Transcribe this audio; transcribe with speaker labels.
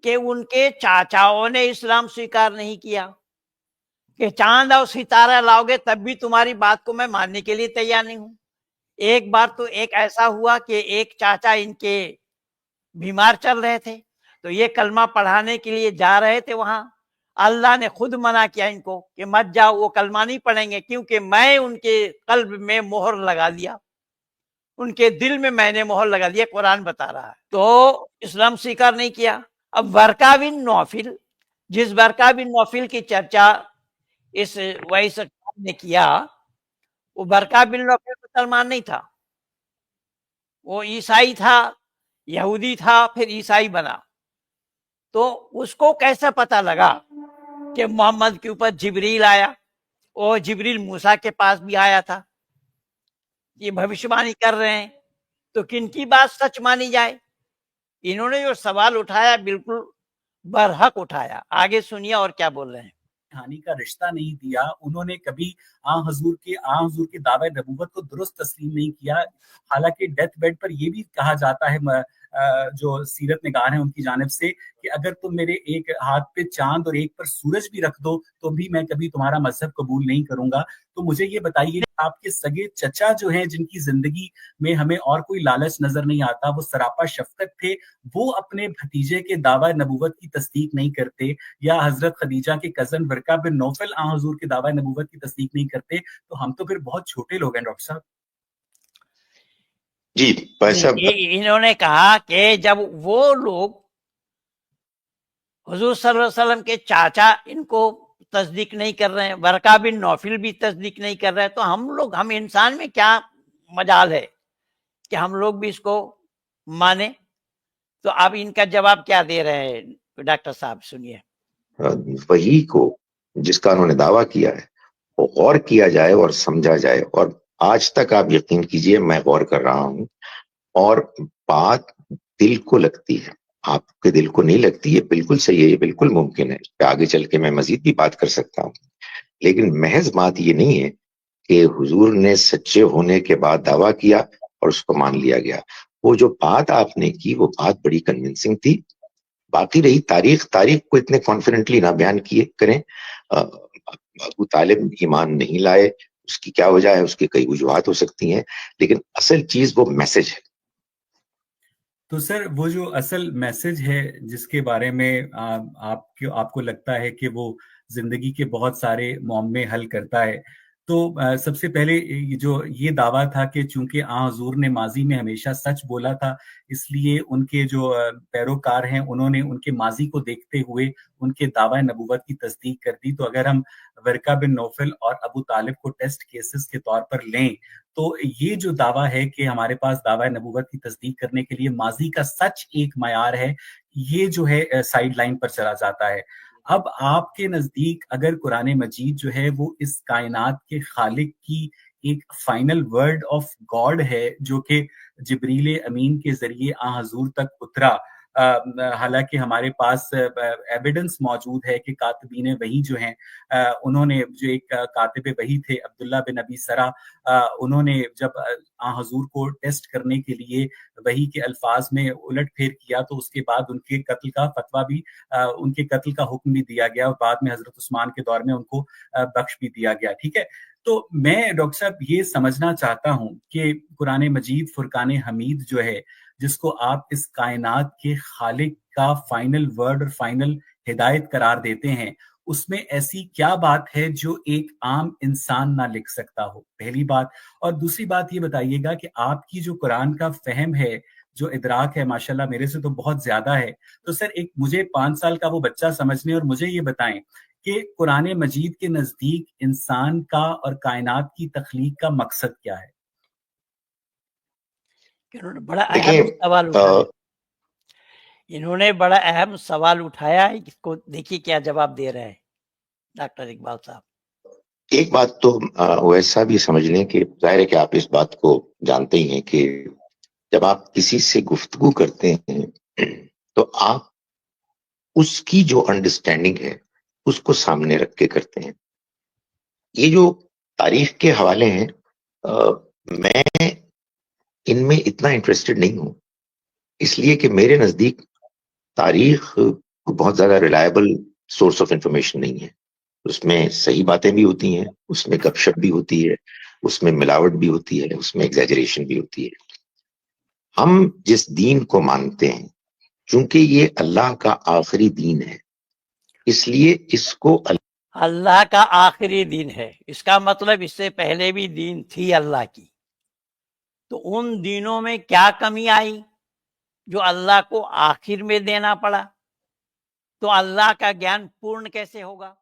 Speaker 1: کہ ان کے چاچاؤں نے اسلام سویکار نہیں کیا کہ چاند اور ستارہ لاؤ گے تب بھی تمہاری بات کو میں ماننے کے لیے تیار نہیں ہوں. ایک بار تو ایک ایسا ہوا کہ ایک چاچا ان کے بیمار چل رہے تھے تو یہ کلمہ پڑھانے کے لیے جا رہے تھے وہاں. اللہ نے خود منع کیا ان کو کہ مت جاؤ, وہ کلمہ نہیں پڑھیں گے کیونکہ میں ان کے قلب میں مہر لگا دیا, ان کے دل میں میں نے مہر لگا دیا, قرآن بتا رہا ہے. تو اسلام سویکار نہیں کیا. اب ورقہ بن نوفل, جس ورقہ بن نوفل کی چرچا اس وائس نے کیا, وہ ورقہ بن نوفل مسلمان نہیں تھا, وہ عیسائی تھا, یہودی تھا, پھر عیسائی بنا. تو اس کو کیسا پتا لگا کہ محمد کے اوپر جبریل آیا, اور جبریل موسیٰ کے پاس بھی آیا تھا, یہ بھوشیوانی کر رہے ہیں, تو کن کی بات سچ مانی جائے؟ انہوں نے جو سوال اٹھایا بالکل برحق اٹھایا. آگے سنیے اور کیا بول رہے ہیں.
Speaker 2: کہانی کا رشتہ نہیں دیا, انہوں نے کبھی حضور کے دعوی نبوت کو درست تسلیم نہیں کیا. حالانکہ ڈیتھ بیڈ پر یہ بھی کہا جاتا ہے جو سیرت نگار ہیں ان کی جانب سے کہ اگر تم میرے ایک ہاتھ پہ چاند اور ایک پر سورج بھی رکھ دو تو بھی میں کبھی تمہارا مذہب قبول نہیں کروں گا. تو مجھے یہ بتائیے آپ کے سگے چچا جو ہیں جن کی زندگی میں ہمیں اور کوئی لالچ نظر نہیں آتا, وہ سراپا شفقت تھے, وہ اپنے بھتیجے کے دعوی نبوت کی تصدیق نہیں کرتے, یا حضرت خدیجہ کے کزن ورقہ بن نوفل حضور کے دعوی نبوت کی تصدیق نہیں کرتے, تو ہم تو پھر بہت چھوٹے لوگ ہیں ڈاکٹر صاحب.
Speaker 3: جی
Speaker 1: انہوں نے کہا کہ جب وہ لوگ حضور صلی اللہ علیہ وسلم کے چاچا ان کو تصدیق نہیں کر رہے ہیں, ورقہ بن نوفل بھی تصدیق نہیں کر رہے ہیں, تو ہم انسان میں کیا مجال ہے کہ ہم لوگ بھی اس کو مانیں؟ تو اب ان کا جواب کیا دے رہے ہیں ڈاکٹر صاحب, سنیے.
Speaker 3: وہی کو جس کا انہوں نے دعویٰ کیا ہے وہ غور کیا جائے اور سمجھا جائے, اور آج تک آپ یقین کیجئے میں غور کر رہا ہوں اور بات دل کو لگتی ہے, آپ کے دل کو نہیں لگتی. یہ بالکل صحیح ہے, یہ بالکل ممکن ہے کہ آگے چل کے میں مزید بھی بات کر سکتا ہوں, لیکن محض بات یہ نہیں ہے کہ حضور نے سچے ہونے کے بعد دعویٰ کیا اور اس کو مان لیا گیا. وہ جو بات آپ نے کی وہ بات بڑی کنونسنگ تھی. باقی رہی تاریخ کو اتنے کانفیڈنٹلی نہ بیان کیے کریں. ابو طالب ایمان نہیں لائے, اس کی کیا وجہ ہے, اس کی کئی وجوہات ہو سکتی ہیں, لیکن اصل چیز وہ میسج ہے.
Speaker 2: تو سر وہ جو اصل میسج ہے جس کے بارے میں آپ کو لگتا ہے کہ وہ زندگی کے بہت سارے معمے حل کرتا ہے, تو سب سے پہلے جو یہ دعویٰ تھا کہ چونکہ حضور نے ماضی میں ہمیشہ سچ بولا تھا, اس لیے ان کے جو پیروکار ہیں انہوں نے ان کے ماضی کو دیکھتے ہوئے ان کے دعوی نبوت کی تصدیق کر دی. تو اگر ہم ورقہ بن نوفل اور ابو طالب کو ٹیسٹ کیسز کے طور پر لیں تو یہ جو دعویٰ ہے کہ ہمارے پاس دعوی نبوت کی تصدیق کرنے کے لیے ماضی کا سچ ایک معیار ہے, یہ جو ہے سائیڈ لائن پر چلا جاتا ہے. اب آپ کے نزدیک اگر قرآن مجید جو ہے وہ اس کائنات کے خالق کی ایک فائنل ورڈ آف گاڈ ہے جو کہ جبریل امین کے ذریعے حضور تک اترا, حالانکہ ہمارے پاس ایویڈنس موجود ہے کہ کاتبین وحی جو ہیں انہوں نے, جو ایک کاتب وحی تھے عبداللہ بن ابی سرا, انہوں نے جب حضور کو ٹیسٹ کرنے کے لیے وحی کے الفاظ میں الٹ پھیر کیا تو اس کے بعد ان کے قتل کا فتویٰ بھی, ان کے قتل کا حکم بھی دیا گیا, اور بعد میں حضرت عثمان کے دور میں ان کو بخش بھی دیا گیا. ٹھیک ہے, تو میں ڈاکٹر صاحب یہ سمجھنا چاہتا ہوں کہ قرآن مجید فرقان حمید جو ہے جس کو آپ اس کائنات کے خالق کا فائنل ورڈ اور فائنل ہدایت قرار دیتے ہیں, اس میں ایسی کیا بات ہے جو ایک عام انسان نہ لکھ سکتا ہو, پہلی بات. اور دوسری بات یہ بتائیے گا کہ آپ کی جو قرآن کا فہم ہے, جو ادراک ہے, ماشاءاللہ میرے سے تو بہت زیادہ ہے, تو سر ایک مجھے 5 سال کا وہ بچہ سمجھنے اور مجھے یہ بتائیں کہ قرآن مجید کے نزدیک انسان کا اور کائنات کی تخلیق کا مقصد کیا ہے؟
Speaker 1: انہوں نے بڑا اہم سوال اٹھایا ہے, اس کو دیکھیے کیا جواب دے رہے ہیں ڈاکٹر اقبال صاحب.
Speaker 3: ایک بات تو ویسا بھی سمجھ لیں کہ ظاہر ہے کہ آپ اس بات کو جانتے ہی ہیں کہ جب آپ کسی سے گفتگو کرتے ہیں تو آپ اس کی جو انڈرسٹینڈنگ ہے اس کو سامنے رکھ کے کرتے ہیں. یہ جو تاریخ کے حوالے ہیں میں ان میں اتنا انٹرسٹڈ نہیں ہوں, اس لیے کہ میرے نزدیک تاریخ بہت زیادہ ریلائبل سورس آف انفارمیشن نہیں ہے. اس میں صحیح باتیں بھی ہوتی ہیں, اس میں گپ شپ بھی ہوتی ہے, اس میں ملاوٹ بھی ہوتی ہے, اس میں ایگزیجریشن بھی ہوتی ہے. ہم جس دین کو مانتے ہیں, چونکہ یہ اللہ کا آخری دین ہے, اس لیے اس کو
Speaker 1: اللہ کا آخری دین ہے, اس کا مطلب اس سے پہلے بھی دین تھی اللہ کی. تو ان دینوں میں کیا کمی آئی جو اللہ کو آخر میں دینا پڑا؟ تو اللہ کا گیان پورن کیسے ہوگا؟